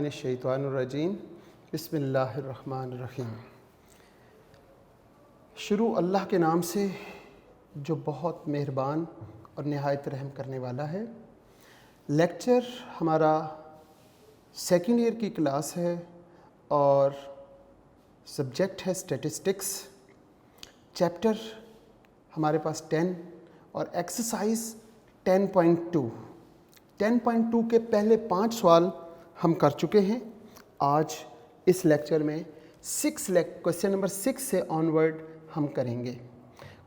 मिनश्शैतानिर्रजीम बिस्मिल्लाहिर्रहमानिर्रहीम। शुरू अल्लाह के नाम से जो बहुत मेहरबान और नहायत रहम करने वाला है। लेक्चर हमारा सेकेंड ईयर की क्लास है और सब्जेक्ट है स्टैटिस्टिक्स। चैप्टर हमारे पास 10 और एक्सरसाइज 10.2 के पहले 5 सवाल हम कर चुके हैं। आज इस लेक्चर में क्वेश्चन नंबर 6 से ऑनवर्ड हम करेंगे।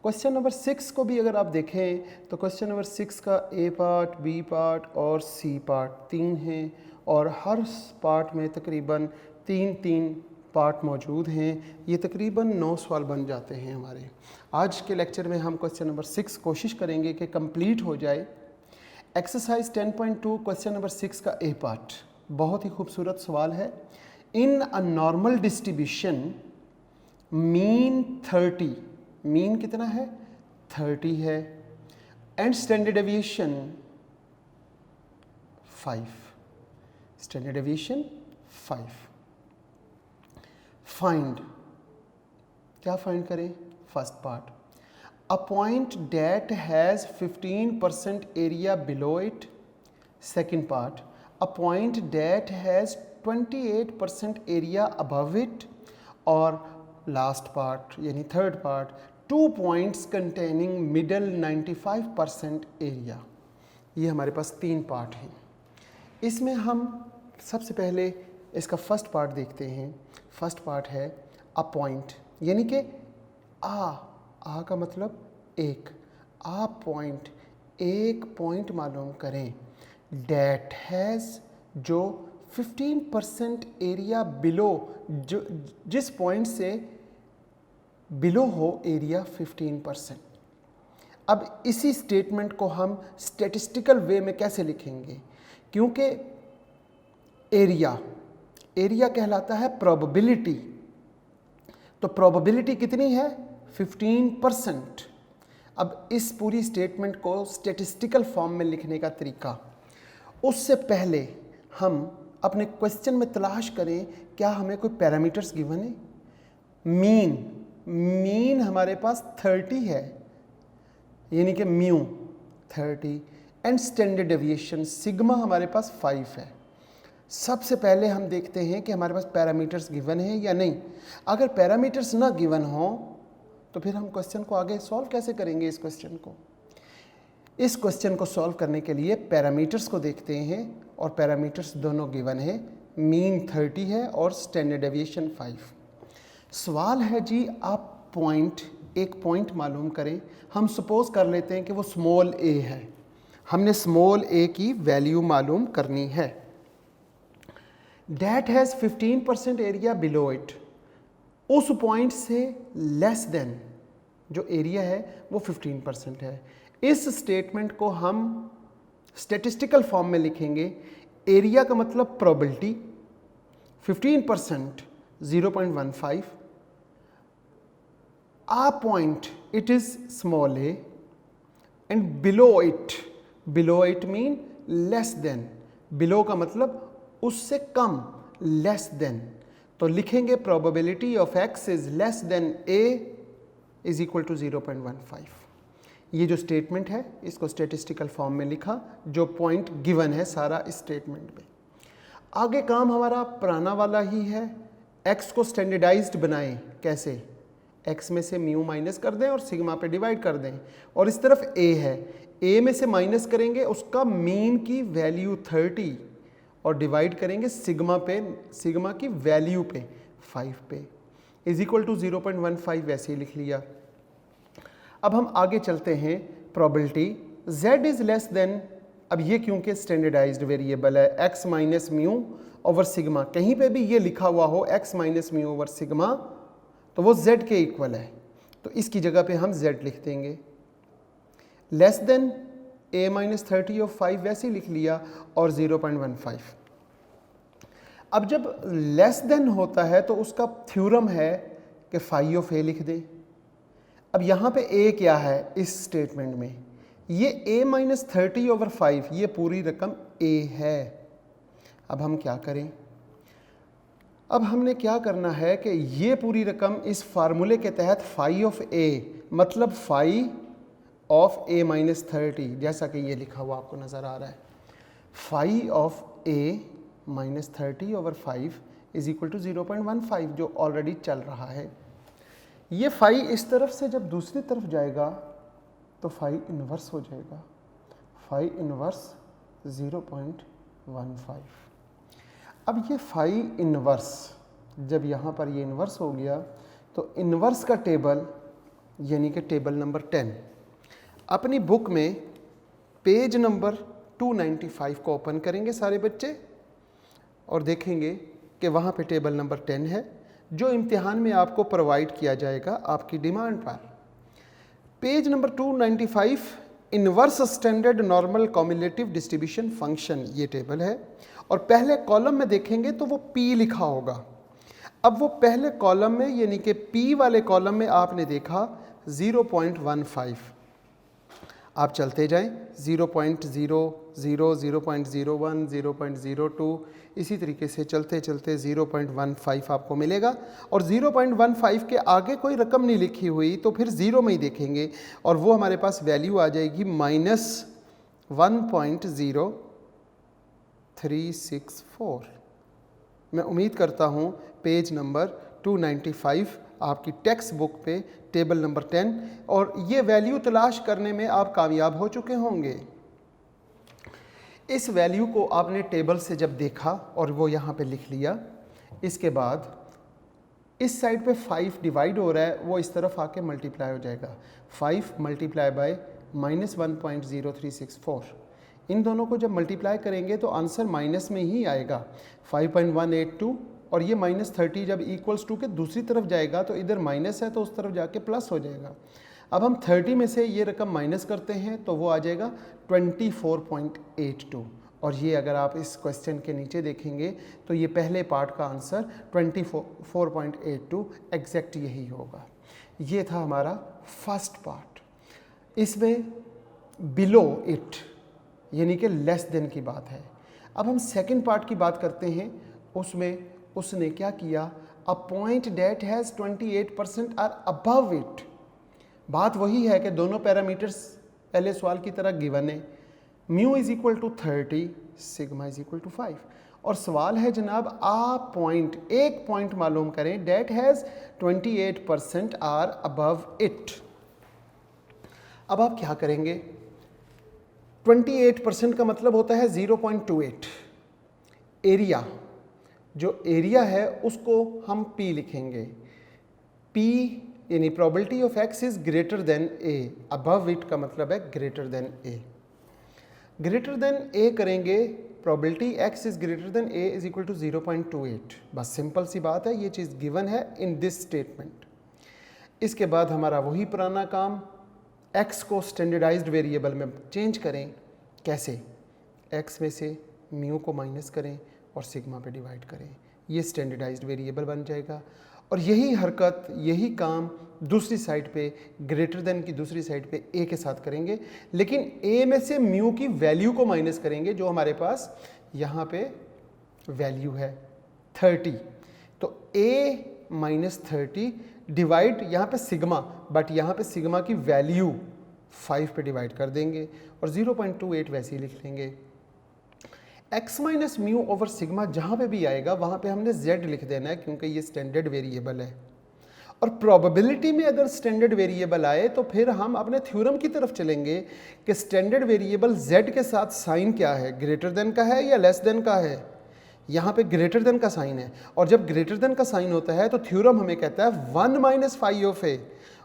क्वेश्चन नंबर 6 को भी अगर आप देखें तो क्वेश्चन नंबर 6 का ए पार्ट, बी पार्ट और सी पार्ट 3 हैं और हर पार्ट में तकरीबन 3 पार्ट मौजूद हैं। ये तकरीबन 9 सवाल बन जाते हैं हमारे। आज के लेक्चर में हम क्वेश्चन नंबर 6 कोशिश करेंगे कि कंप्लीट हो जाए। एक्सरसाइज 10.2 क्वेश्चन नंबर 6 का ए पार्ट बहुत ही खूबसूरत सवाल है। In a normal distribution mean 30, mean कितना है 30 है, and standard deviation 5, standard deviation 5। Find, क्या फाइंड करें? First part, a point that has 15% area below it. Second part, a point that has 28% area above it. और last part यानी third part, 2 points containing middle 95% area. ये हमारे पास 3 part हैं। इसमें हम सबसे पहले इसका फर्स्ट पार्ट देखते हैं। फर्स्ट पार्ट है a point, यानी कि आ का मतलब एक, पॉइंट, एक पॉइंट मालूम करें डैट हैज़ जो 15% एरिया बिलो, जो जिस पॉइंट से बिलो हो एरिया 15%। अब इसी स्टेटमेंट को हम स्टैटिस्टिकल वे में कैसे लिखेंगे? क्योंकि एरिया कहलाता है प्रोबेबिलिटी, तो प्रोबेबिलिटी कितनी है 15%। अब इस पूरी स्टेटमेंट को स्टैटिस्टिकल फॉर्म में लिखने का तरीका, उससे पहले हम अपने क्वेश्चन में तलाश करें क्या हमें कोई पैरामीटर्स गिवन है। मीन हमारे पास 30 है, यानी कि mu 30, and standard deviation sigma हमारे पास 5 है। सबसे पहले हम देखते हैं कि हमारे पास पैरामीटर्स गिवन है या नहीं। अगर पैरामीटर्स ना गिवन हो तो फिर हम क्वेश्चन को आगे सॉल्व कैसे करेंगे? इस क्वेश्चन को सॉल्व करने के लिए पैरामीटर्स को देखते हैं और पैरामीटर्स दोनों गिवन है, मीन 30 है और स्टैंडर्ड डेविएशन 5। सवाल है जी आप एक पॉइंट मालूम करें। हम सपोज कर लेते हैं कि वो स्मॉल ए है, हमने स्मॉल ए की वैल्यू मालूम करनी है। That has 15% area below it, उस पॉइंट से लेस देन जो एरिया है वो 15% है। इस स्टेटमेंट को हम स्टैटिस्टिकल फॉर्म में लिखेंगे। एरिया का मतलब probability, 15% 0.15, a point it is small a, and below it mean less than, below का मतलब उससे कम, लेस देन, तो लिखेंगे probability of x is less than a is equal to 0.15। ये जो स्टेटमेंट है इसको स्टैटिस्टिकल फॉर्म में लिखा, जो पॉइंट गिवन है सारा इस स्टेटमेंट में। आगे काम हमारा पुराना वाला ही है, x को स्टैंडर्डाइज्ड बनाएं। कैसे? x में से म्यू माइनस कर दें और सिग्मा पे डिवाइड कर दें, और इस तरफ a है, a में से माइनस करेंगे उसका मीन की वैल्यू 30 और डिवाइड करेंगे सिग्मा की वैल्यू पे 5 पे, इज इक्वल टू 0.15, वैसे ही लिख लिया। अब हम आगे चलते हैं। Probability z is less then, अब ये क्योंकि स्टैंडर्डाइज्ड वेरिएबल है, x minus mu over sigma, कहीं पे भी ये लिखा हुआ हो x minus mu over sigma तो वो z के इक्वल है, तो इसकी जगह पे हम z लिख देंगे। लेस देन a माइनस 30 और 5 वैसे ही लिख लिया और 0.15। अब जब लेस देन होता है तो उसका थ्योरम है कि फाई ऑफ a लिख दें। अब यहाँ पे a क्या है इस स्टेटमेंट में? ये a माइनस 30 ओवर 5, ये पूरी रकम a है। अब हम क्या करें? अब हमने क्या करना है कि ये पूरी रकम इस फार्मूले के तहत फाई ऑफ ए मतलब फाई ऑफ ए माइनस 30, जैसा कि ये लिखा हुआ आपको नज़र आ रहा है, phi of A minus 30 over 5 is equal to 0.15 जो ऑलरेडी चल रहा है। ये फाई इस तरफ से जब दूसरी तरफ जाएगा तो फाई इन्वर्स हो जाएगा, फाई इन्वर्स 0.15। अब ये फाई इन्वर्स जब यहाँ पर ये इन्वर्स हो गया तो इन्वर्स का टेबल यानी कि टेबल नंबर 10 अपनी बुक में पेज नंबर 295 को ओपन करेंगे सारे बच्चे और देखेंगे कि वहाँ पे टेबल नंबर 10 है जो इम्तिहान में आपको प्रोवाइड किया जाएगा आपकी डिमांड पर। Page number 295 inverse standard normal cumulative distribution function ये टेबल है और पहले कॉलम में देखेंगे तो वो P लिखा होगा। अब वो पहले कॉलम में यानी कि P वाले कॉलम में आपने देखा 0.15, आप चलते जाएं 0.00, 0.01, 0.02 इसी तरीके से चलते चलते 0.15 आपको मिलेगा और 0.15 के आगे कोई रकम नहीं लिखी हुई तो फिर ज़ीरो में ही देखेंगे और वो हमारे पास वैल्यू आ जाएगी -1.0364। मैं उम्मीद करता हूँ पेज नंबर 295 आपकी टेक्स्ट बुक पे टेबल नंबर 10 और ये वैल्यू तलाश करने में आप कामयाब हो चुके होंगे। इस वैल्यू को आपने टेबल से जब देखा और वो यहाँ पे लिख लिया, इसके बाद इस साइड पे 5 डिवाइड हो रहा है वो इस तरफ आके मल्टीप्लाई हो जाएगा, 5 मल्टीप्लाई बाय -1.0364। इन दोनों को जब मल्टीप्लाई करेंगे तो आंसर माइनस में ही आएगा 5.182 और ये -30 जब इक्वल्स टू के दूसरी तरफ जाएगा तो इधर माइनस है तो उस तरफ जाके प्लस हो जाएगा। अब हम 30 में से ये रकम माइनस करते हैं तो वो आ जाएगा 24.82 और ये अगर आप इस क्वेश्चन के नीचे देखेंगे तो ये पहले पार्ट का आंसर 24.82 एग्जैक्ट यही होगा। ये था हमारा फर्स्ट पार्ट। इसमें बिलो इट यानी कि लेस देन की बात है। अब हम सेकंड पार्ट की बात करते हैं। उसमें उसने क्या किया, a point that has 28% or above it. बात वही है कि दोनों पैरामीटर्स पहले सवाल की तरह गिवन है, mu is equal to 30, sigma is equal to 5 और सवाल है जनाब आ पॉइंट, एक पॉइंट मालूम करें that has 28% or above it. अब आप क्या करेंगे, 28% का मतलब होता है 0.28। एरिया, जो एरिया है उसको हम P लिखेंगे, P यानी probability of x is greater than A, above it का मतलब है greater than A। Greater than A करेंगे, probability x is greater than A is equal to 0.28। बस सिंपल सी बात है, ये चीज़ गिवन है इन दिस स्टेटमेंट। इसके बाद हमारा वही पुराना काम, x को स्टैंडर्डाइज्ड वेरिएबल में चेंज करें। कैसे, x में से म्यू को माइनस करें और सिग्मा पे डिवाइड करें, ये स्टैंडर्डाइज्ड वेरिएबल बन जाएगा। और यही हरकत, यही काम दूसरी साइड पे ग्रेटर देन की दूसरी साइड पे a के साथ करेंगे, लेकिन a में से म्यू की वैल्यू को माइनस करेंगे जो हमारे पास यहाँ पे वैल्यू है 30। तो a माइनस 30 डिवाइड यहाँ पे सिग्मा, बट यहाँ पे सिग्मा की वैल्यू 5 पे डिवाइड कर देंगे और 0.28 वैसे ही लिख लेंगे। x minus mu over sigma जहाँ पे भी आएगा वहाँ पे हमने z लिख देना है क्योंकि ये स्टैंडर्ड वेरिएबल है। और प्रोबेबिलिटी में अगर स्टैंडर्ड वेरिएबल आए तो फिर हम अपने थ्योरम की तरफ चलेंगे कि स्टैंडर्ड वेरिएबल z के साथ साइन क्या है, ग्रेटर देन का है या लेस देन का है। यहाँ पे ग्रेटर देन का साइन है और जब ग्रेटर देन का साइन होता है तो थ्योरम हमें कहता है 1 माइनस फाई ऑफ ए,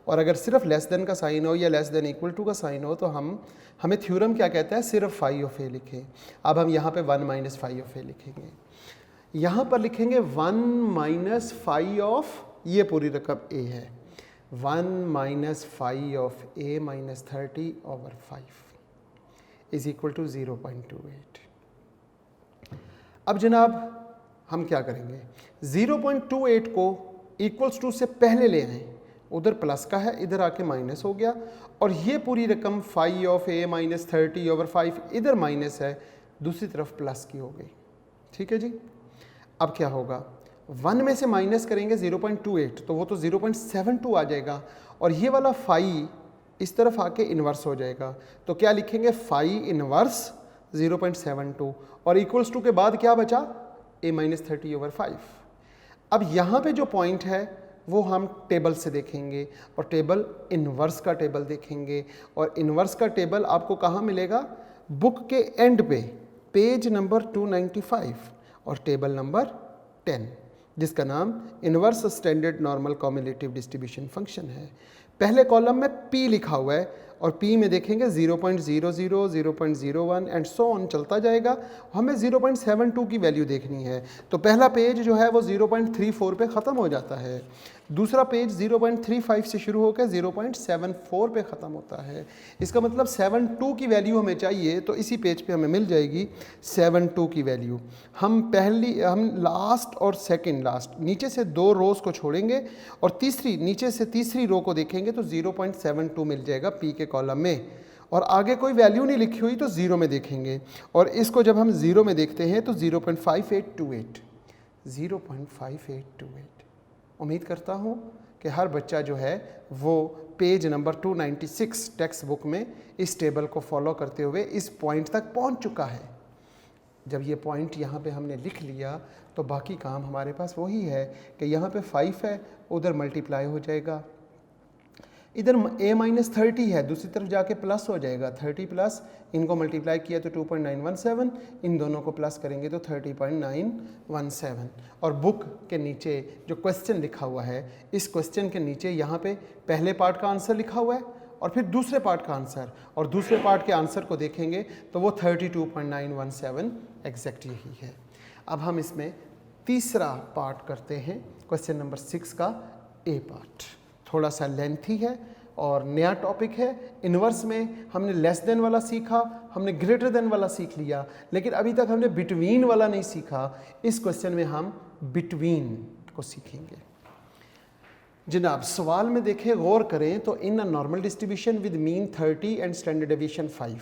और अगर सिर्फ लेस देन का साइन हो या लेस देन इक्वल टू का साइन हो तो हमें थ्योरम क्या कहता है, सिर्फ फाई ऑफ ए लिखें। अब हम यहाँ पे 1 माइनस फाई ऑफ ए लिखेंगे, यहाँ पर लिखेंगे 1 माइनस फाई ऑफ, ये पूरी रकम ए है, 1 minus phi of A minus 30 over 5 is equal to 0.28। अब जनाब हम क्या करेंगे, 0.28 को इक्वल्स टू से पहले ले आएँ, उधर प्लस का है इधर आके माइनस हो गया और ये पूरी रकम phi of A minus 30 over 5 इधर माइनस है, दूसरी तरफ प्लस की हो गई। ठीक है जी। अब क्या होगा, 1 में से माइनस करेंगे 0.28 तो वो तो 0.72 आ जाएगा, और ये वाला फाई इस तरफ आके इन्वर्स हो जाएगा। तो क्या लिखेंगे, फाई इन्वर्स 0.72 और इक्वल्स टू के बाद क्या बचा, a-30/5। अब यहाँ पे जो पॉइंट है वो हम टेबल से देखेंगे, और टेबल इन्वर्स का टेबल देखेंगे, और इन्वर्स का टेबल आपको कहाँ मिलेगा, बुक के एंड पे, पेज नंबर 295 और टेबल नंबर 10, जिसका नाम inverse standard normal cumulative distribution function है। पहले कॉलम में p लिखा हुआ है, और p में देखेंगे 0.00, 0.01 एंड सो ऑन चलता जाएगा। हमें 0.72 की वैल्यू देखनी है, तो पहला पेज जो है वो 0.34 पे ख़त्म हो जाता है, दूसरा पेज 0.35 से शुरू होकर 0.74 पे ख़त्म होता है। इसका मतलब 72 की वैल्यू हमें चाहिए, तो इसी पेज पे हमें मिल जाएगी 72 की वैल्यू। हम लास्ट और सेकंड लास्ट नीचे से 2 रोज़ को छोड़ेंगे, और नीचे से तीसरी रो को देखेंगे तो 0.72 मिल जाएगा पी के कॉलम में, और आगे कोई वैल्यू नहीं लिखी हुई तो 0 में देखेंगे, और इसको जब हम 0 में देखते हैं तो 0.5828। उम्मीद करता हूँ कि हर बच्चा जो है वो पेज नंबर 296 टेक्स्ट बुक में इस टेबल को फॉलो करते हुए इस पॉइंट तक पहुँच चुका है। जब ये पॉइंट यहाँ पे हमने लिख लिया तो बाकी काम हमारे पास वही है कि यहाँ पे 5 है, उधर मल्टीप्लाई हो जाएगा, इधर a-30 है, दूसरी तरफ जाके प्लस हो जाएगा 30 प्लस, इनको मल्टीप्लाई किया तो 2.917, इन दोनों को प्लस करेंगे तो 30.917। और बुक के नीचे जो क्वेश्चन लिखा हुआ है, इस क्वेश्चन के नीचे यहाँ पे पहले पार्ट का आंसर लिखा हुआ है और फिर दूसरे पार्ट का आंसर, और दूसरे पार्ट के आंसर को देखेंगे तो वो 32.917 एग्जैक्ट यही है। अब हम इसमें तीसरा पार्ट करते हैं, क्वेश्चन नंबर 6 का ए पार्ट। थोड़ा सा लेंथी है और नया टॉपिक है। इन्वर्स में हमने लेस देन वाला सीखा, हमने ग्रेटर देन वाला सीख लिया, लेकिन अभी तक हमने बिटवीन वाला नहीं सीखा। इस क्वेश्चन में हम बिटवीन को सीखेंगे। जनाब सवाल में देखें, गौर करें तो in a normal distribution with mean 30 and standard deviation 5,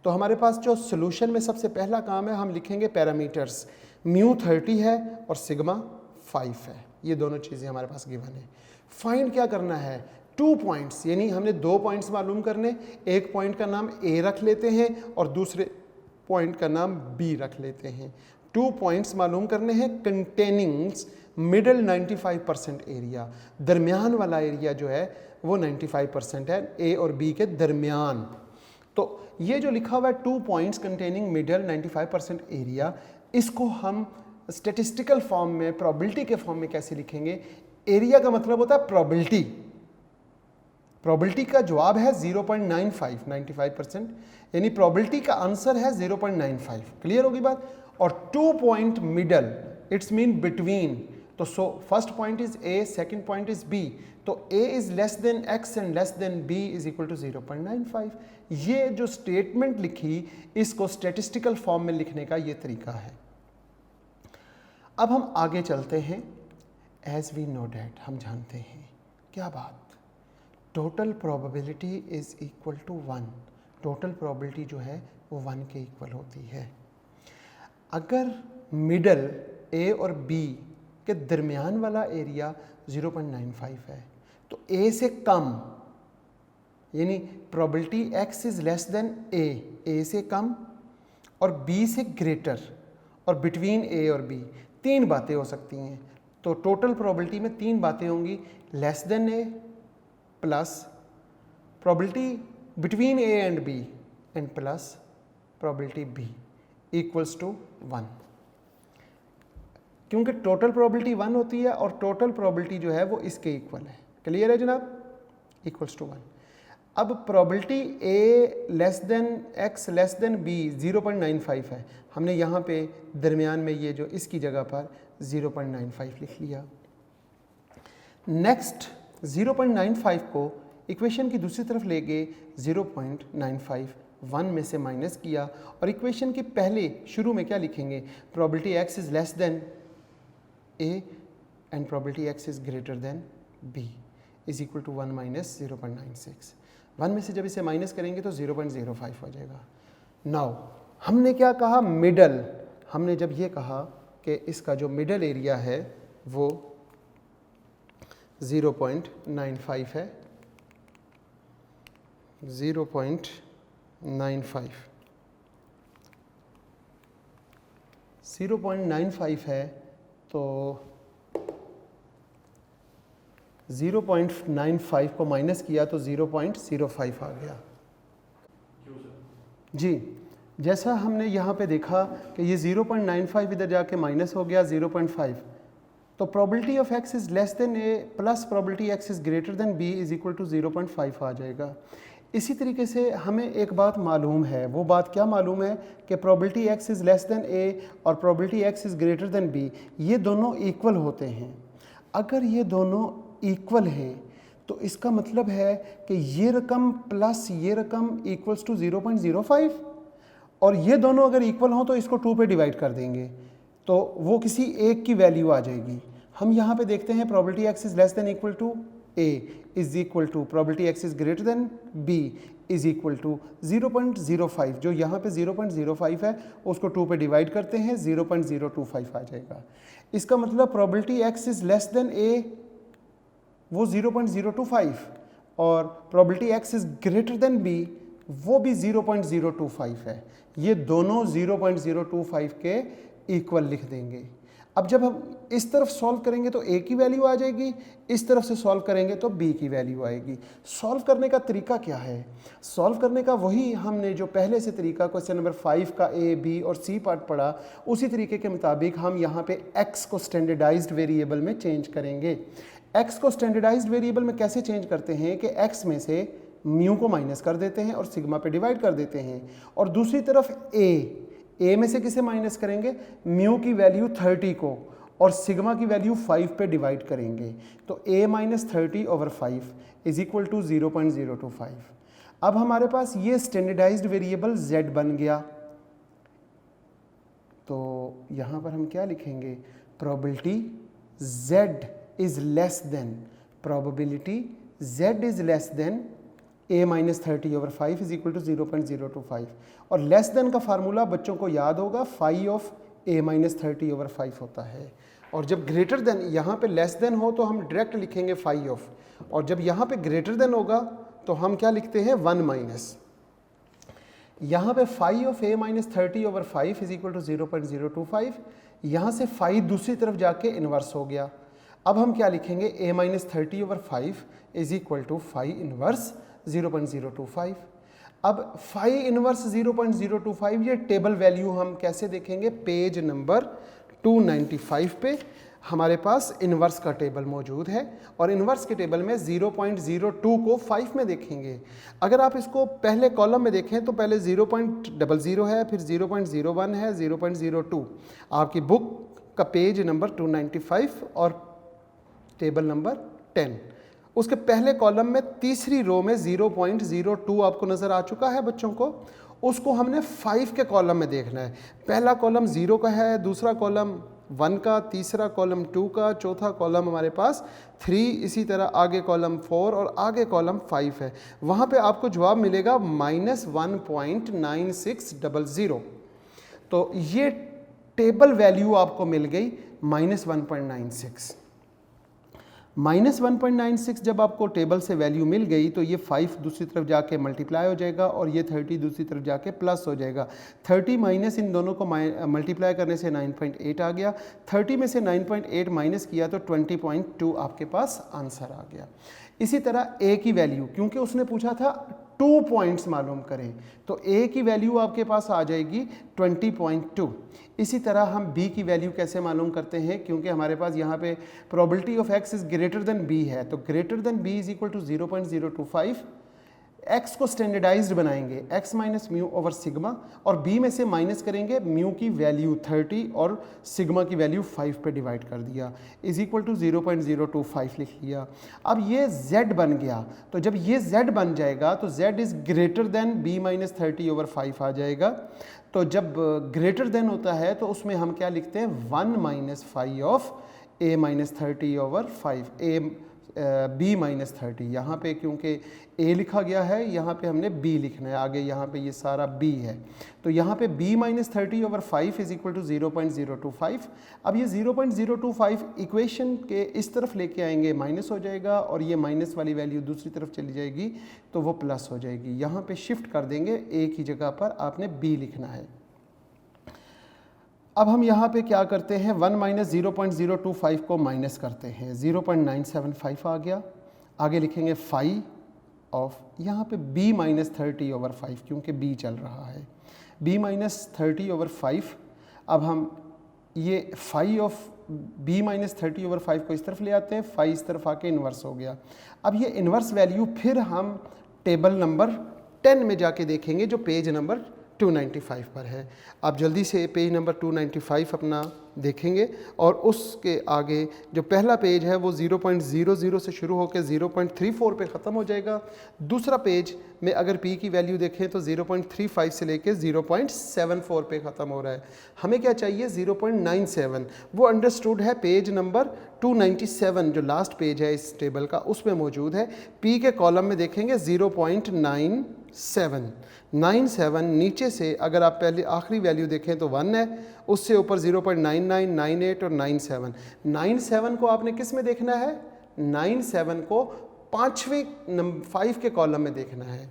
तो हमारे पास जो सोल्यूशन में सबसे पहला काम है, हम लिखेंगे पैरामीटर्स, म्यू 30 है और सिग्मा 5 है। ये दोनों चीज़ें हमारे पास गिवन है। फाइंड क्या करना है, 2 पॉइंट्स, यानी हमने 2 पॉइंट्स मालूम करने, एक पॉइंट का नाम ए रख लेते हैं और दूसरे पॉइंट का नाम बी रख लेते हैं। 2 पॉइंट्स मालूम करने हैं कंटेनिंग्स मिडल 95% एरिया, दरमियान वाला एरिया जो है वो 95% है ए और बी के दरमियान। तो ये जो लिखा हुआ है 2 पॉइंट्स कंटेनिंग मिडल 95% एरिया, इसको हम स्टेटिस्टिकल फॉर्म में, प्रोबेबिलिटी के फॉर्म में कैसे लिखेंगे। एरिया का मतलब होता है प्रोबेबिलिटी, प्रोबेबिलिटी का जवाब है 0.95, 95%, यानी प्रोबेबिलिटी का आंसर है 0.95। क्लियर होगी बात। और 2 point middle, it's mean between, तो first point is A, second point is B, तो A is less than X and less than B is equal to 0.95। ये जो स्टेटमेंट लिखी, इसको स्टेटिस्टिकल फॉर्म में लिखने का ये तरीका है। अब हम आगे चलते हैं। एज वी नो डैट, हम जानते हैं क्या बात, total probability is equal to 1। Total probability जो है वो 1 के इक्वल होती है। अगर मिडल ए और बी के दरमियान वाला एरिया 0.95 है, तो ए से कम, यानी probability x is less than A से कम और बी से ग्रेटर और बिटवीन ए और बी, 3 बातें हो सकती हैं। तो टोटल प्रोबेबिलिटी में 3 बातें होंगी, less than A plus probability between A and B and plus probability B equals to 1। क्योंकि टोटल प्रोबेबिलिटी 1 होती है और टोटल प्रोबेबिलिटी जो है वो इसके इक्वल है। क्लियर है जनाब, इक्वल्स टू 1। अब probability A less than X less than B 0.95 है, हमने यहाँ पे दरमियान में ये जो इसकी जगह पर 0.95 लिख लिया। नेक्स्ट 0.95 को इक्वेशन की दूसरी तरफ ले गए, 0.95 1 में से माइनस किया, और इक्वेशन के पहले शुरू में क्या लिखेंगे, probability x is less than a and probability x is greater than b is equal to 1 minus 0.96। 1 में से जब इसे माइनस करेंगे तो 0.05 हो जाएगा। नाउ हमने क्या कहा, मिडल, हमने जब ये कहा कि इसका जो मिडल एरिया है वो 0.95 है, 0.95 0.95 है, तो 0.95 को माइनस किया तो 0.05 आ गया। जी, जैसा हमने यहाँ पे देखा कि ये 0.95 इधर जाके माइनस हो गया 0.5, तो probability of x is less than a plus probability x is greater than b is equal to 0.5 आ जाएगा। इसी तरीके से हमें एक बात मालूम है, वो बात क्या मालूम है कि probability x is less than a और probability x is greater than b ये दोनों इक्वल होते हैं। अगर ये दोनों इक्वल हैं तो इसका मतलब है कि ये रकम प्लस ये रकम इक्वल्स टू 0.05, और ये दोनों अगर इक्वल हों तो इसको 2 पे डिवाइड कर देंगे तो वो किसी एक की वैल्यू आ जाएगी। हम यहाँ पे देखते हैं probability x is less than equal to a is equal to probability x is greater than b is equal to 0.05, जो यहाँ पे 0.05 है उसको 2 पे डिवाइड करते हैं 0.025 आ जाएगा। इसका मतलब probability x is less than a वो 0.025 और probability x is greater than b वो भी 0.025 है। ये दोनों 0.025 के इक्वल लिख देंगे। अब जब हम इस तरफ सॉल्व करेंगे तो a की वैल्यू आ जाएगी, इस तरफ से सॉल्व करेंगे तो b की वैल्यू आएगी। सॉल्व करने का तरीका क्या है? सॉल्व करने का वही हमने जो पहले से तरीका क्वेश्चन नंबर 5 का a, b और c पार्ट पढ़ा, उसी तरीके के मुताबिक हम यहाँ पे x को स्टैंडर्डाइज्ड वेरिएबल में चेंज करेंगे। x को स्टैंडर्डाइज्ड वेरिएबल में कैसे चेंज करते हैं कि x में से म्यू को माइनस कर देते हैं और सिग्मा पे डिवाइड कर देते हैं, और दूसरी तरफ a में से किसे माइनस करेंगे? म्यू की वैल्यू 30 को और सिग्मा की वैल्यू 5 पे डिवाइड करेंगे, तो a minus 30/5 is equal to 0.025। अब हमारे पास ये स्टैंडर्डाइज्ड वेरिएबल z बन गया, तो यहाँ पर हम क्या लिखेंगे? Probability z is less than, probability z is less than a minus 30/5 is equal to 0.025, और लेस देन का फार्मूला बच्चों को याद होगा फाई ऑफ a माइनस 30/5 होता है, और जब ग्रेटर देन यहाँ पे लेस देन हो तो हम डायरेक्ट लिखेंगे फाई ऑफ, और जब यहाँ पे ग्रेटर देन होगा तो हम क्या लिखते हैं? 1 माइनस। यहाँ पे phi of a minus 30/5 is equal to 0.025, यहाँ से फाई दूसरी तरफ जाके इन्वर्स हो गया। अब हम क्या लिखेंगे? a minus 30/5 is equal to phi inverse 0.025। Phi phi inverse 0.025 ये टेबल वैल्यू हम कैसे देखेंगे? पेज नंबर 295 पे हमारे पास इनवर्स का टेबल मौजूद है, और इनवर्स के टेबल में 0.02 को 5 में देखेंगे। अगर आप इसको पहले कॉलम में देखें तो पहले 0.00 है, फिर 0.01 है, 0.02। आपकी बुक का पेज नंबर 295 और टेबल नंबर 10, उसके पहले कॉलम में तीसरी रो में 0.02 आपको नज़र आ चुका है बच्चों को, उसको हमने 5 के कॉलम में देखना है। पहला कॉलम 0 का है, दूसरा कॉलम 1 का, तीसरा कॉलम 2 का, चौथा कॉलम हमारे पास 3, इसी तरह आगे कॉलम 4 और आगे कॉलम 5 है। वहाँ पे आपको जवाब मिलेगा -1.9600। तो ये टेबल वैल्यू आपको मिल गई -1.96। -1.96 जब आपको टेबल से वैल्यू मिल गई तो ये 5 दूसरी तरफ जाके मल्टीप्लाई हो जाएगा और ये 30 दूसरी तरफ जाके प्लस हो जाएगा। 30 माइनस इन दोनों को मल्टीप्लाई करने से 9.8 आ गया। 30 में से 9.8 माइनस किया तो 20.2 आपके पास आंसर आ गया। इसी तरह a की वैल्यू, क्योंकि उसने पूछा था 2 पॉइंट्स मालूम करें, तो a की वैल्यू आपके पास आ जाएगी 20.2। इसी तरह हम b की वैल्यू कैसे मालूम करते हैं? क्योंकि हमारे पास यहाँ पे probability of x is greater than b है, तो greater than b is equal to 0.025। x को स्टैंडर्डाइज्ड बनाएंगे, x minus mu over sigma, और b में से माइनस करेंगे म्यू की वैल्यू 30 और सिग्मा की वैल्यू 5 पे डिवाइड कर दिया, इज इक्वल टू 0.025 लिख लिया। अब ये z बन गया, तो जब ये z बन जाएगा तो z is greater than b minus 30/5 आ जाएगा। तो जब ग्रेटर देन होता है तो उसमें हम क्या लिखते हैं? 1 minus phi of a minus 30/5, a b minus 30, यहाँ पे क्योंकि a लिखा गया है, यहाँ पे हमने b लिखना है, आगे यहाँ पे ये सारा b है, तो यहाँ पे b minus 30 over 5 is equal to 0.025। अब ये 0.025 इक्वेशन के इस तरफ लेके आएंगे, माइनस हो जाएगा, और ये माइनस वाली वैल्यू दूसरी तरफ चली जाएगी तो वो प्लस हो जाएगी। यहाँ पे शिफ्ट कर देंगे, a की जगह पर आपने b लिखना है। अब हम यहाँ पे क्या करते हैं, 1 माइनस 0.025 को माइनस करते हैं, 0.975 आ गया। आगे लिखेंगे 5 ऑफ, यहाँ पे b माइनस 30 ओवर 5 क्योंकि b चल रहा है, b माइनस 30 ओवर 5। अब हम ये 5 ऑफ b माइनस 30 ओवर 5 को इस तरफ ले आते हैं, 5 इस तरफ आके इन्वर्स हो गया। अब ये इन्वर्स वैल्यू फिर हम टेबल नंबर 10 में जाके देखेंगे जो पेज नंबर 295 पर है। आप जल्दी से पेज नंबर 295 अपना देखेंगे, और उसके आगे जो पहला पेज है वो 0.00 से शुरू होकर 0.34 पे ख़त्म हो जाएगा। दूसरा पेज में अगर p की वैल्यू देखें तो 0.35 से लेके 0.74 पे ख़त्म हो रहा है। हमें क्या चाहिए, 0.97, वो अंडरस्टूड है पेज नंबर 297 जो लास्ट पेज है इस टेबल का, उसमें मौजूद है। p के कॉलम में देखेंगे 0.97, नीचे से अगर आप पहले आखिरी वैल्यू देखें तो 1 है, उससे ऊपर 0.99, 98 और 97। 97 को आपने किस में देखना है, 97 को 5 के कॉलम में देखना है।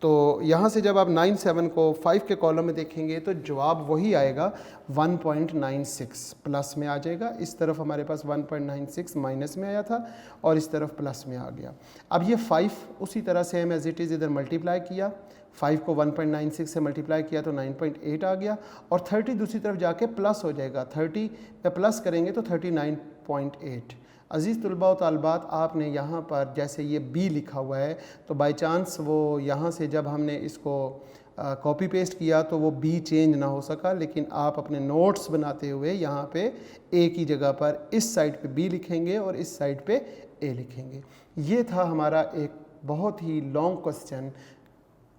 तो यहाँ से जब आप 97 को 5 के कॉलम में देखेंगे तो जवाब वही आएगा 1.96, प्लस में आ जाएगा। इस तरफ हमारे पास 1.96 माइनस में आया था और इस तरफ प्लस में आ गया। अब ये 5 उसी तरह से सेम एज इट इज़ इधर मल्टीप्लाई किया, 5 को 1.96 से मल्टीप्लाई किया तो 9.8 आ गया, और 30 दूसरी तरफ जाके प्लस हो जाएगा, 30 पे प्लस करेंगे तो 39.8। अज़ीज़ तुलबा व तालबात, आपने यहाँ पर जैसे ये b लिखा हुआ है तो बाय चांस वो यहाँ से जब हमने इसको कॉपी पेस्ट किया तो वो b चेंज ना हो सका, लेकिन आप अपने नोट्स बनाते हुए यहाँ पे a की जगह पर इस साइड पे b लिखेंगे और इस साइड पे a लिखेंगे। ये था हमारा एक बहुत ही लॉन्ग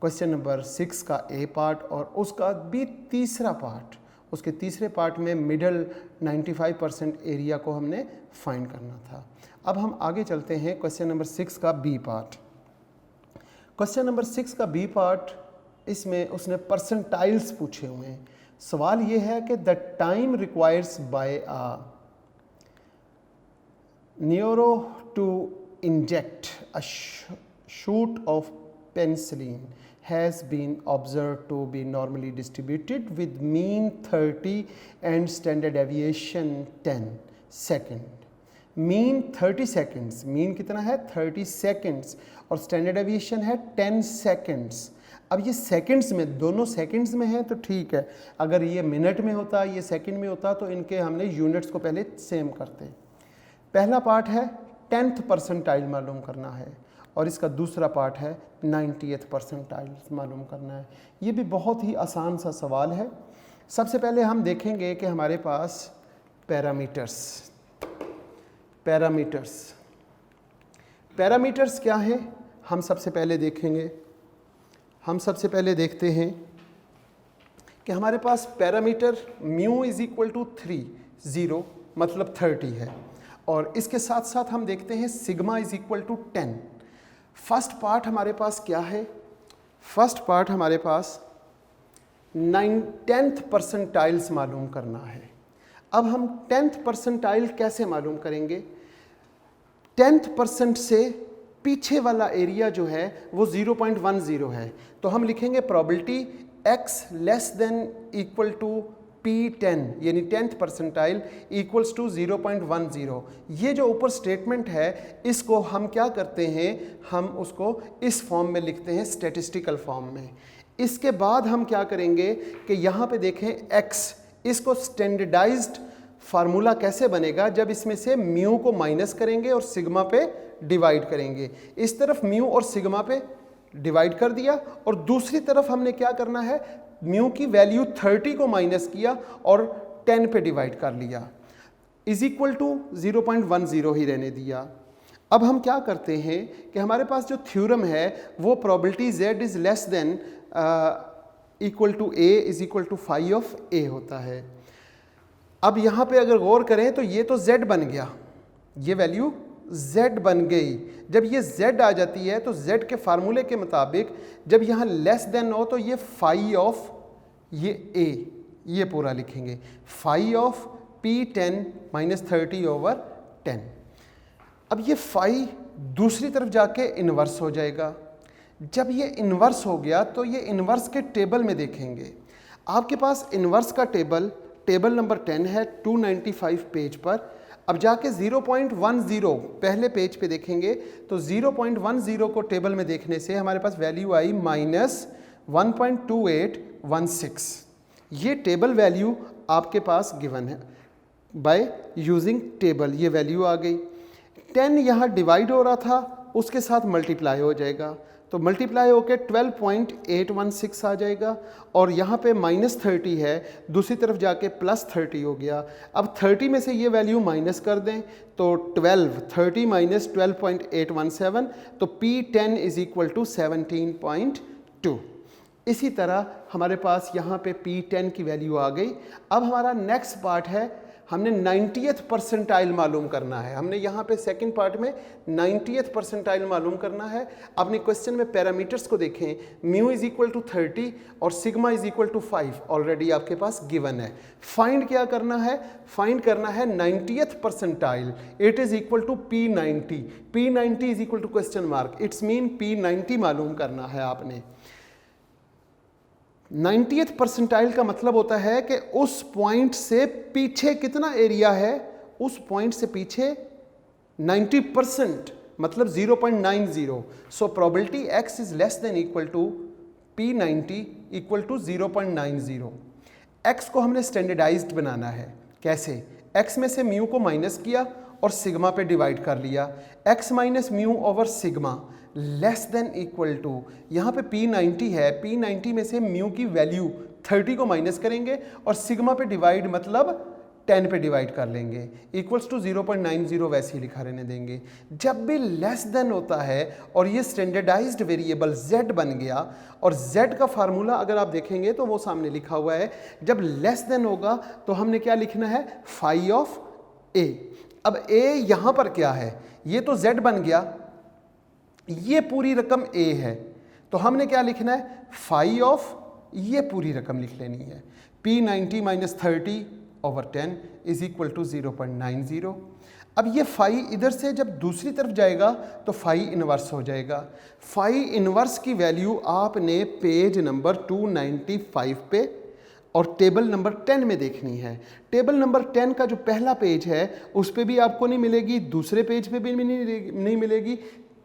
क्वेश्चन नंबर 6 का a पार्ट, और उसका भी तीसरा पार्ट, उसके तीसरे पार्ट में मिडल 95% एरिया को हमने फाइंड करना था। अब हम आगे चलते हैं क्वेश्चन नंबर 6 का बी पार्ट। क्वेश्चन नंबर 6 का बी पार्ट, इसमें उसने परसेंटाइल्स पूछे हुए हैं। सवाल ये है कि the time requires by a neuro to inject a shoot of penicillin has been observed to be normally distributed with mean 30 and standard deviation 10 second. Mean 30 seconds, mean कितना है 30 सेकेंड्स, और स्टैंडर्ड डेविएशन है 10 seconds. अब ये seconds में, दोनों seconds में है तो ठीक है, अगर ये मिनट में होता, ये सेकेंड में होता तो इनके हमने यूनिट्स को पहले सेम करते। पहला पार्ट है 10th परसेंटाइल मालूम करना है, और इसका दूसरा पार्ट है 90th परसेंटाइल मालूम करना है। ये भी बहुत ही आसान सा सवाल है। सबसे पहले हम देखेंगे कि हमारे पास पैरामीटर्स क्या हैं, हम सबसे पहले देखेंगे। हम सबसे पहले देखते हैं कि हमारे पास parameter mu is equal to 3, 0 मतलब 30 है, और इसके साथ साथ हम देखते हैं sigma is equal to 10। First part हमारे पास क्या है, फर्स्ट पार्ट हमारे पास 10th परसेंटाइल्स मालूम करना है। अब हम 10th परसेंटाइल कैसे मालूम करेंगे, 10th परसेंट से पीछे वाला एरिया जो है वो 0.10 है, तो हम लिखेंगे probability x less than equal to P10 यानी 10th परसेंटाइल इक्वल्स टू 0.10। ये जो ऊपर स्टेटमेंट है इसको हम क्या करते हैं, हम उसको इस फॉर्म में लिखते हैं, स्टैटिस्टिकल फॉर्म में। इसके बाद हम क्या करेंगे कि यहाँ पे देखें x, इसको स्टैंडर्डाइज्ड फार्मूला कैसे बनेगा, जब इसमें से म्यू को माइनस करेंगे और सिग्मा पे डिवाइड करेंगे। इस तरफ म्यू और सिग्मा पे डिवाइड कर दिया, और दूसरी तरफ हमने क्या करना है, म्यू की वैल्यू 30 को माइनस किया और 10 पे डिवाइड कर लिया, इज इक्वल टू 0.10 ही रहने दिया। अब हम क्या करते हैं कि हमारे पास जो थ्योरम है वो probability z is less than equal to a is equal to phi of a होता है। अब यहाँ पे अगर गौर करें तो ये तो z बन गया, ये वैल्यू z बन गई। जब ये z आ जाती है तो z के फार्मूले के मुताबिक जब यहाँ लेस देन हो तो ये फाई ऑफ ये a, ये पूरा लिखेंगे, phi of P10 minus 30 over 10। अब ये फाई दूसरी तरफ जाके इन्वर्स हो जाएगा। जब ये इन्वर्स हो गया तो ये इन्वर्स के टेबल में देखेंगे। आपके पास इन्वर्स का टेबल नंबर 10 है 295 पेज पर। अब जाके 0.10 पहले पेज पे देखेंगे तो 0.10 को टेबल में देखने से हमारे पास वैल्यू आई माइनस 1.2816। ये टेबल वैल्यू आपके पास गिवन है बाय यूजिंग टेबल, ये वैल्यू आ गई। 10 यहाँ डिवाइड हो रहा था, उसके साथ मल्टीप्लाई हो जाएगा, तो मल्टीप्लाई होकर 12.816 आ जाएगा। और यहाँ पे माइनस 30 है, दूसरी तरफ जाके प्लस 30 हो गया। अब 30 में से ये वैल्यू माइनस कर दें तो 30 माइनस 12.817, तो P10 इज इक्वल टू 17.2। इसी तरह हमारे पास यहाँ पे P10 की वैल्यू आ गई। अब हमारा नेक्स्ट पार्ट है, हमने 90th परसेंटाइल मालूम करना है। हमने यहाँ पे सेकंड पार्ट में 90th परसेंटाइल मालूम करना है। अपने क्वेश्चन में पैरामीटर्स को देखें, म्यू इज इक्वल टू 30 और sigma is equal to 5 already आपके पास गिवन है। फाइंड क्या करना है? फाइंड करना है 90th percentile, it is equal to P90। P90 is equal to question mark, it's mean P90 मालूम करना है आपने। 90th परसेंटाइल का मतलब होता है कि उस पॉइंट से पीछे कितना एरिया है, उस पॉइंट से पीछे 90%, मतलब 0.90। So probability x is less than equal to P90 equal to 0.90। x को हमने स्टैंडर्डाइज्ड बनाना है। कैसे? x में से म्यू को माइनस किया और सिग्मा पे डिवाइड कर लिया। x minus mu over sigma less than equal to, यहाँ पे P90 है, P90 में से म्यू की वैल्यू 30 को माइनस करेंगे और सिग्मा पे डिवाइड मतलब 10 पे डिवाइड कर लेंगे, इक्वल्स टू 0.90 वैसे ही लिखा रहने देंगे। जब भी लेस देन होता है और ये स्टैंडर्डाइज्ड वेरिएबल z बन गया, और z का फार्मूला अगर आप देखेंगे तो वो सामने लिखा हुआ है। जब लेस देन होगा तो हमने क्या लिखना है? Phi of a। अब a यहाँ पर क्या है? ये तो z बन गया, ये पूरी रकम a है, तो हमने क्या लिखना है? फाई ऑफ ये पूरी रकम लिख लेनी है। P90 minus 30 over 10 is equal to 0.90। अब ये फाई इधर से जब दूसरी तरफ जाएगा तो फाई इनवर्स हो जाएगा। फाई इनवर्स की वैल्यू आपने पेज नंबर 295 पे और टेबल नंबर 10 में देखनी है। टेबल नंबर 10 का जो पहला पेज है उस पे भी आपको नहीं मिलेगी, दूसरे पेज पे भी नहीं मिलेगी,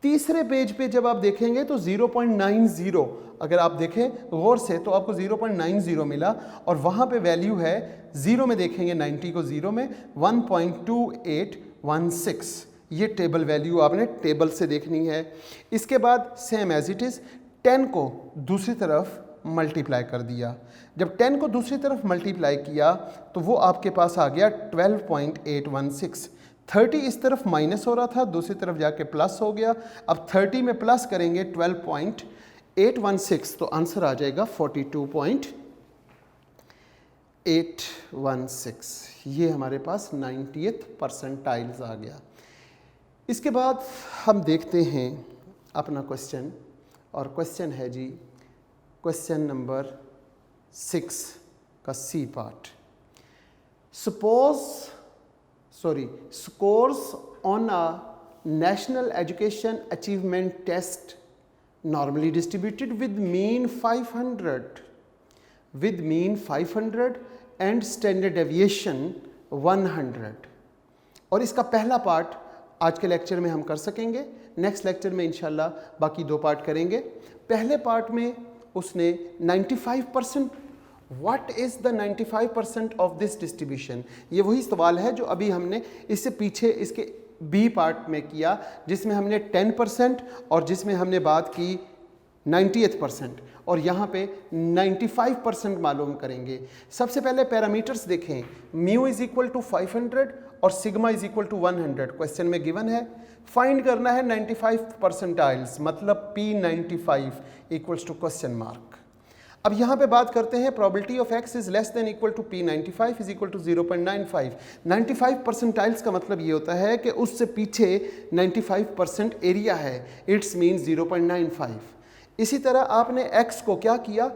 तीसरे पेज पे जब आप देखेंगे तो 0.90, अगर आप देखें गौर से तो आपको 0.90 मिला, और वहाँ पे वैल्यू है, ज़ीरो में देखेंगे 90 को ज़ीरो में 1.2816। ये टेबल वैल्यू आपने टेबल से देखनी है। इसके बाद सेम एज इट इज़ 10 को दूसरी तरफ मल्टीप्लाई कर दिया। जब 10 को दूसरी तरफ मल्टीप्लाई किया तो वो आपके पास आ गया 12.816। 30 इस तरफ माइनस हो रहा था, दूसरी तरफ जाके प्लस हो गया। अब 30 में प्लस करेंगे 12.816, तो आंसर आ जाएगा 42.816। ये हमारे पास 90th परसेंटाइल्स आ गया। इसके बाद हम देखते हैं अपना क्वेश्चन, और क्वेश्चन है जी क्वेश्चन नंबर 6 का C part. Scores on a national education achievement test normally distributed with mean 500 and standard deviation 100। और इसका पहला पार्ट आज के लेक्चर में हम कर सकेंगे, नेक्स्ट लेक्चर में इंशाल्लाह बाकी दो पार्ट करेंगे। पहले पार्ट में उसने 95%, What is the 95% of this distribution, ये वही सवाल है जो अभी हमने इससे पीछे इसके बी पार्ट में किया, जिसमें हमने 10% और जिसमें हमने बात की 90th%, और यहाँ पे 95% मालूम करेंगे। सबसे पहले पैरामीटर्स देखें, म्यू इज इक्वल टू 500 और sigma is equal to 100 question में गिवन है। फाइंड करना है 95 परसेंटाइल्स, मतलब P95 equals to question mark. अब यहाँ पे बात करते हैं probability of x is less than equal to p95 is equal to 0.95। 95 percentiles का मतलब ये होता है कि उससे पीछे 95% एरिया है, इट्स मीन 0.95। इसी तरह आपने x को क्या किया,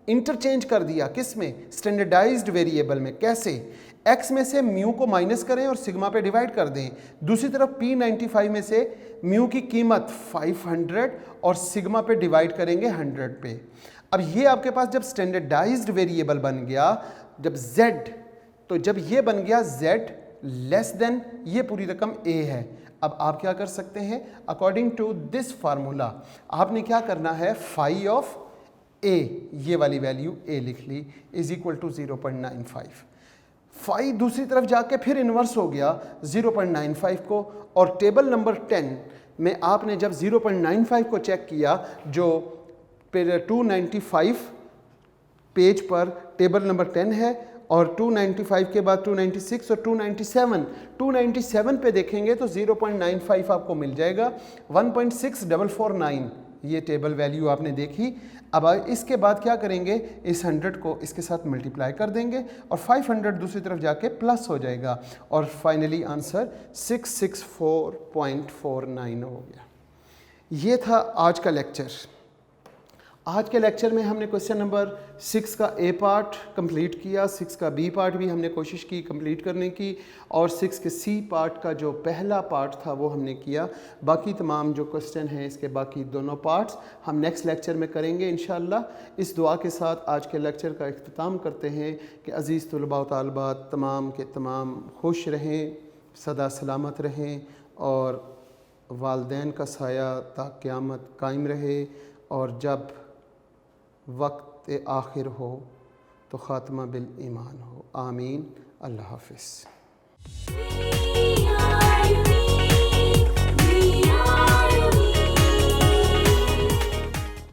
इंटरचेंज कर दिया, किस में, स्टैंडर्डाइज्ड वेरिएबल में। कैसे, x में से म्यू को माइनस करें और सिग्मा पे डिवाइड कर दें। दूसरी तरफ p95 में से म्यू की कीमत 500 और सिग्मा पे डिवाइड करेंगे 100 पे। अब ये आपके पास जब स्टैंडर्डाइज्ड वेरिएबल बन गया, जब z, तो जब ये बन गया z लेस देन ये पूरी रकम a है। अब आप क्या कर सकते हैं, अकॉर्डिंग टू दिस फार्मूला आपने क्या करना है, फाई ऑफ a, ये वाली वैल्यू a लिख ली, इज इक्वल टू 0.95। फाई दूसरी तरफ जाके फिर इन्वर्स हो गया 0.95 को, और टेबल नंबर 10 में आपने जब 0.95 को चेक किया, जो 295 पेज पर टेबल नंबर 10 है, और 295 के बाद 296 और 297 पे देखेंगे तो 0.95 आपको मिल जाएगा, 1.6449 ये टेबल वैल्यू आपने देखी। अब इसके बाद क्या करेंगे, इस 100 को इसके साथ मल्टीप्लाई कर देंगे और 500 दूसरी तरफ जाके प्लस हो जाएगा, और फाइनली आंसर 664.49 हो गया। ये था आज का लेक्चर। आज के लेक्चर में हमने क्वेश्चन नंबर 6 का ए पार्ट कंप्लीट किया, 6 का बी पार्ट भी हमने कोशिश की कंप्लीट करने की, और 6 के सी पार्ट का जो पहला पार्ट था वो हमने किया। बाकी तमाम जो क्वेश्चन हैं इसके बाकी दोनों पार्ट्स हम नेक्स्ट लेक्चर में करेंगे इंशाअल्लाह। इस दुआ के साथ आज के लेक्चर का इख्तिताम करते हैं कि अज़ीज़ तलबा व तालिबात तमाम के तमाम खुश रहें, सदा सलामत रहें, और वालिदैन का साया ता क़यामत कायम रहे, और जब वक्त आखिर हो तो ख़ात्मा बिल ईमान हो। आमीन। अल्लाह हाफ़िज़।